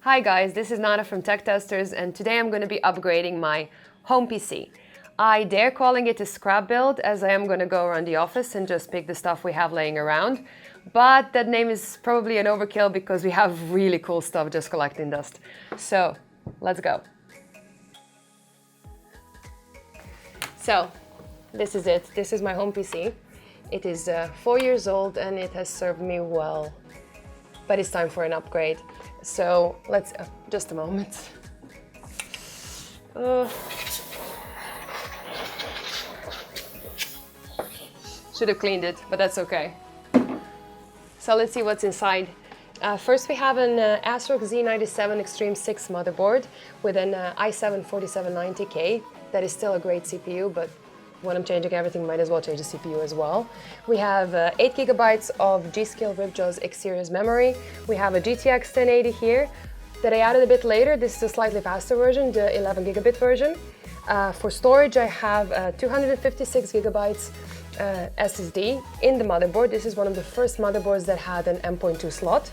Hi guys, this is Nana from Tech Testers, and today I'm going to be upgrading my home PC. I dare calling it a scrap build, as I am going to go around the office and just pick the stuff we have laying around. But that name is probably an overkill because we have really cool stuff just collecting dust. So, let's go. So, this is it. This is my home PC. It is 4 years old and it has served me well. But it's time for an upgrade. So let's, just a moment. Should have cleaned it, but that's okay. So let's see what's inside. First we have an Asus Z97 Extreme 6 motherboard with an i7 4790K. That is still a great CPU, but when I'm changing everything, might as well change the CPU as well. We have 8 GB of G.Skill Ripjaws X series memory. We have a GTX 1080 here that I added a bit later. This is a slightly faster version, the 11 GB version. For storage, I have 256 GB SSD in the motherboard. This is one of the first motherboards that had an M.2 slot.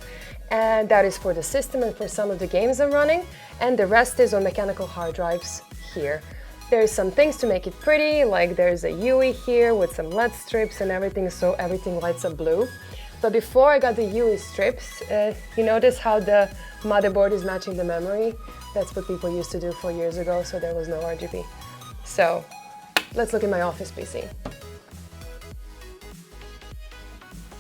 And that is for the system and for some of the games I'm running. And the rest is on mechanical hard drives here. There's some things to make it pretty, like there's a UI here with some LED strips and everything, so everything lights up blue. But before I got the UI strips, you notice how the motherboard is matching the memory? That's what people used to do 4 years ago, so there was no RGB. So, let's look at my office PC.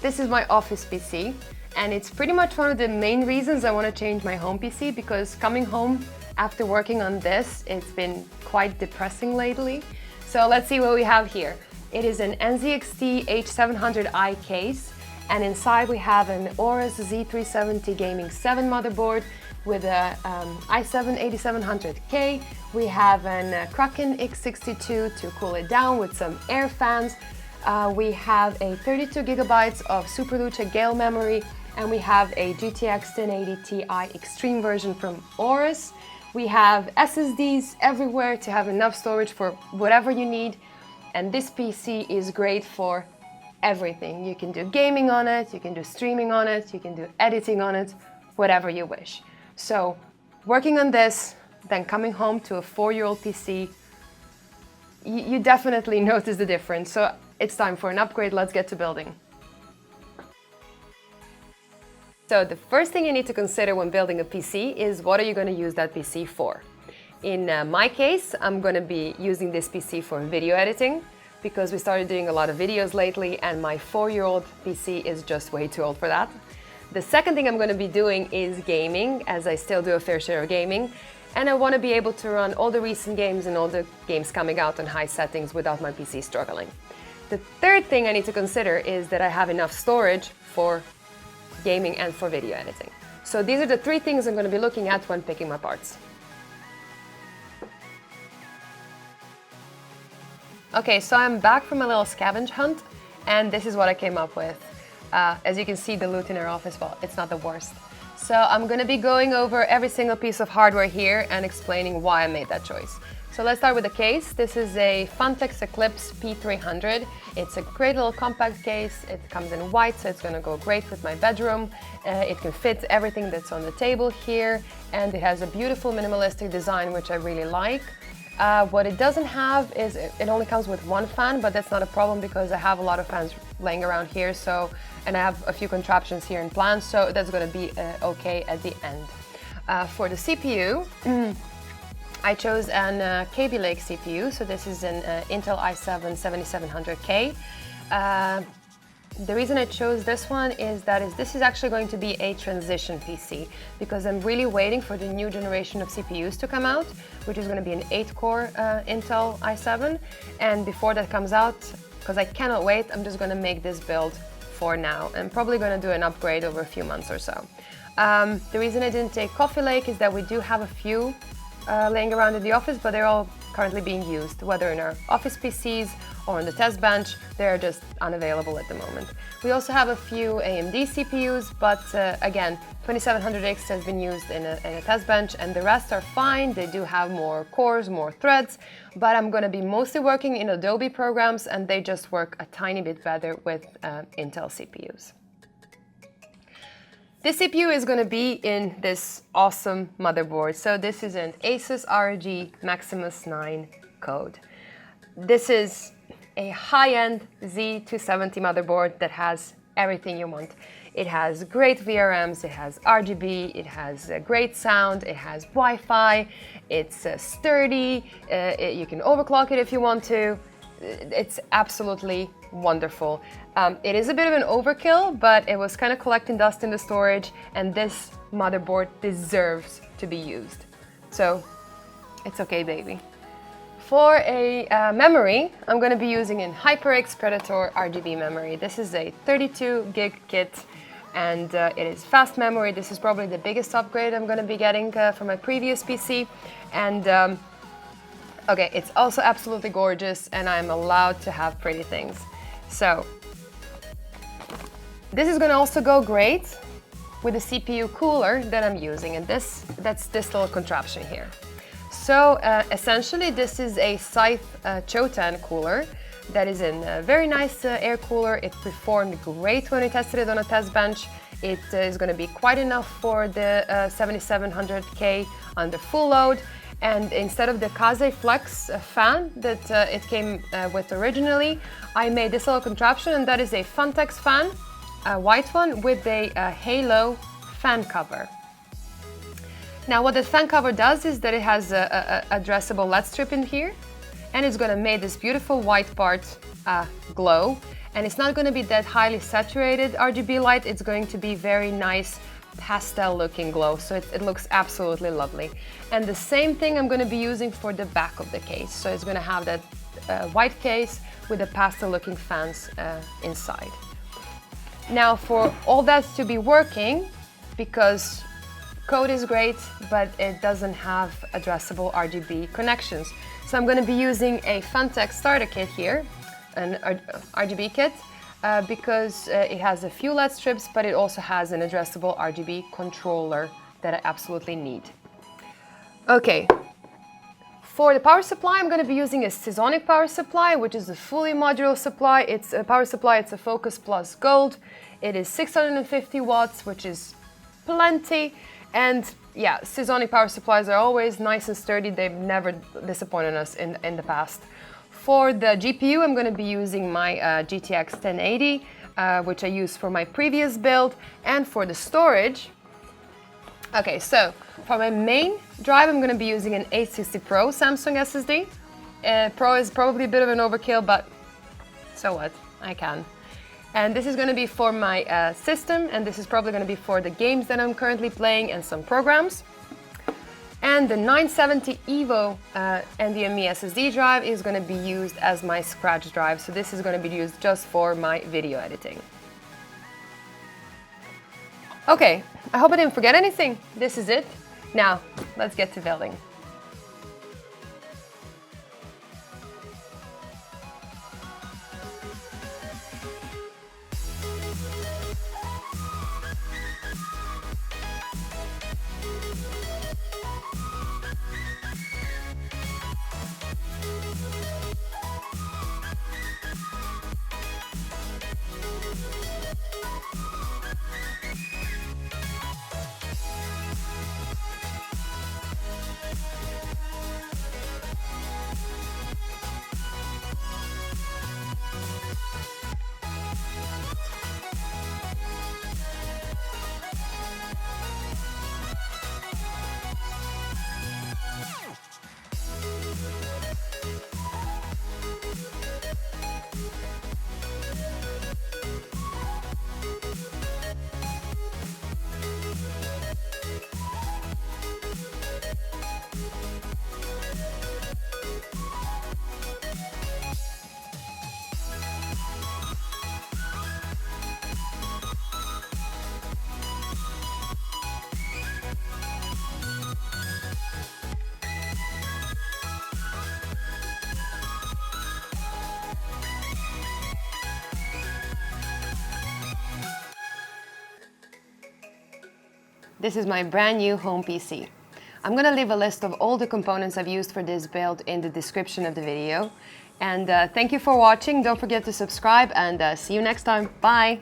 This is my office PC, and it's pretty much one of the main reasons I want to change my home PC, because coming home after working on this, it's been quite depressing lately. So let's see what we have here. It is an NZXT H700i case, and inside we have an Aorus Z370 Gaming 7 motherboard with a i7 8700K. We have an Kraken X62 to cool it down with some air fans. We have a 32 GB of Super Lucha Gale memory, and we have a GTX 1080 Ti Extreme version from Aorus. We have SSDs everywhere to have enough storage for whatever you need, and this PC is great for everything. You can do gaming on it, you can do streaming on it, you can do editing on it, whatever you wish. So, working on this, then coming home to a 4-year-old PC, you definitely notice the difference. So, it's time for an upgrade. Let's get to building. So the first thing you need to consider when building a PC is what are you going to use that PC for? In my case, I'm going to be using this PC for video editing because we started doing a lot of videos lately and my 4-year-old PC is just way too old for that. The second thing I'm going to be doing is gaming, as I still do a fair share of gaming, and I want to be able to run all the recent games and all the games coming out on high settings without my PC struggling. The third thing I need to consider is that I have enough storage for gaming and for video editing. So these are the 3 things I'm going to be looking at when picking my parts. Okay, so I'm back from a little scavenge hunt, and this is what I came up with. As you can see, the loot in our office, well, it's not the worst. So I'm going to be going over every single piece of hardware here and explaining why I made that choice. So let's start with the case. This is a Phanteks Eclipse P300. It's a great little compact case. It comes in white, so it's going to go great with my bedroom. It can fit everything that's on the table here, and it has a beautiful minimalistic design, which I really like. What it doesn't have is it only comes with 1 fan, but that's not a problem because I have a lot of fans laying around here, so, and I have a few contraptions here in plan, so that's going to be okay at the end. For the CPU, I chose an Kaby Lake CPU, so this is an Intel i7 7700K. The reason I chose this one is that this is actually going to be a transition PC because I'm really waiting for the new generation of CPUs to come out, which is going to be an 8-core Intel i7. And before that comes out, because I cannot wait, I'm just going to make this build for now and probably going to do an upgrade over a few months or so. The reason I didn't take Coffee Lake is that we do have a few laying around in the office, but they're all currently being used, whether in our office PCs or on the test bench. They're just unavailable at the moment. We also have a few AMD CPUs, but again, 2700X has been used in a test bench, and the rest are fine. They do have more cores, more threads, but I'm going to be mostly working in Adobe programs, and they just work a tiny bit better with Intel CPUs. This CPU is going to be in this awesome motherboard. So this is an Asus ROG Maximus 9 code. This is a high-end Z270 motherboard that has everything you want. It has great VRMs, it has RGB, it has great sound, it has Wi-Fi, it's sturdy, you can overclock it if you want to. It's absolutely wonderful. It is a bit of an overkill, but it was kind of collecting dust in the storage, and this motherboard deserves to be used. So it's okay, baby. For a memory, I'm going to be using a HyperX Predator RGB memory. This is a 32 gig kit, and it is fast memory. This is probably the biggest upgrade I'm going to be getting from my previous PC. And okay, it's also absolutely gorgeous, and I'm allowed to have pretty things. So this is going to also go great with the CPU cooler that I'm using, and that's this little contraption here. So essentially this is a Scythe Choten cooler that is a very nice air cooler. It performed great when we tested it on a test bench. It is going to be quite enough for the 7700K under full load. And instead of the Kaze Flex fan that it came with originally, I made this little contraption, and that is a Phanteks fan, a white one with a halo fan cover. Now what this fan cover does is that it has a addressable LED strip in here, and it's going to make this beautiful white part glow. And it's not going to be that highly saturated RGB light, it's going to be very nice pastel looking glow, so it looks absolutely lovely. And the same thing I'm going to be using for the back of the case, so it's going to have that white case with the pastel looking fans inside. Now for all that to be working, because code is great, but it doesn't have addressable RGB connections, so I'm going to be using a Phanteks starter kit here, an RGB kit, because it has a few LED strips, but it also has an addressable RGB controller that I absolutely need. Okay, for the power supply, I'm going to be using a Seasonic power supply, which is a fully modular supply. It's a power supply, it's a Focus Plus Gold. It is 650 watts, which is plenty. And yeah, Seasonic power supplies are always nice and sturdy. They've never disappointed us in the past. For the GPU, I'm going to be using my GTX 1080, which I used for my previous build. And for the storage, okay, so for my main drive, I'm going to be using an 860 Pro Samsung SSD. Pro is probably a bit of an overkill, but so what, I can. And this is going to be for my system, and this is probably going to be for the games that I'm currently playing and some programs. And the 970 EVO NVMe SSD drive is going to be used as my scratch drive, so this is going to be used just for my video editing. Okay, I hope I didn't forget anything. This is it. Now, let's get to building. This is my brand new home PC. I'm going to leave a list of all the components I've used for this build in the description of the video. And thank you for watching. Don't forget to subscribe, and see you next time. Bye!